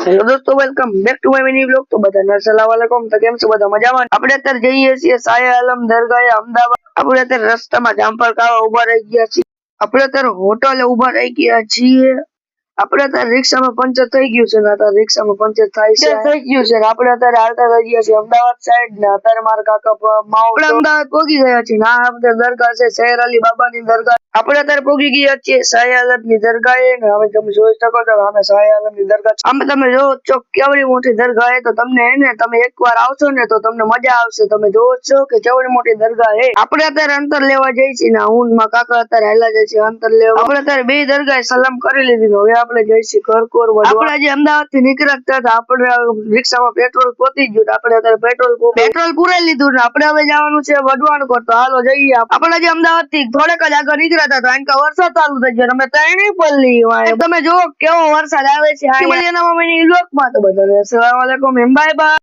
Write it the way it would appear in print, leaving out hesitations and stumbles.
Hello દોસ્તો, welcome back to my mini vlog. તો બધાને અસલામ વાલેકુમ। તો કેમ છો બધા મજામાં? આપણે અત્યારે જઈએ છીએ શાહ આલમ દરગાહ અમદાવાદ। આપણે અત્યારે રસ્તામાં જામફળ ખાવા ઉભા રહી ગયા છીએ। આપણે અત્યારે હોટલે ઉભા રહી ગયા છીએ। આપણે અત્યારે રિક્ષામાં પંચર થઈ ગયું છે ને અત્યારે રિક્ષામાં પંચર થાય છે થઈ ગયું છે ને આપણે અત્યારે હાલતા થઈ ગયા છીએ અમદાવાદ સાઈડ ને અત્યારે મારા કાકા માઉ અમદાવાદ પહોંચી ગયા છે ને આ આપણે દરગાહ છે શેર અલી બાબાની દરગાહ। આપણે અત્યારે પહોંચી ગયા છીએ શાહ આલમની દરગાહે ને હવે તમે જોઈ શકો છો અમે શાહ આલમની દરગાહ આમે તમે જો છો કેવડી મોટી દરગાહ હે તો તમને હે ને તમે એકવાર આવશો ને તો તમને મજા આવશે। તમે જોવો છો કે કેવડી મોટી દરગાહ હે। આપણે અત્યારે અંતર લેવા જઈએ છીએ ને હું મારા કાકા અત્યારે હાલ્યા જાય છે અંતર લેવા। આપણે અત્યારે બે દરગાહે સલામ કરી લીધી હવે આપણે જઈએ છીએ ઘરકોર વડવા। આપણે જે અમદાવાદ થી નીકળતા હતા આપણે રિક્ષામાં પેટ્રોલ પતી ગયું આપણે અત્યારે પેટ્રોલ પુરાઈ લીધું ને આપણે હવે જવાનું છે વડવાણકોટ। તો હાલો જઈએ। આપણે જે અમદાવાદ થી થોડેક જ આગળ નીકળ્યા હતા કારણ કે વરસાદ ચાલુ થઈ ગયો અમે ત્રણેય પલ્લી તમે જો કેવો વરસાદ આવે છે આ મહિનામાં તો બધાને અસલામ વાલેકુમ, બાય બાય।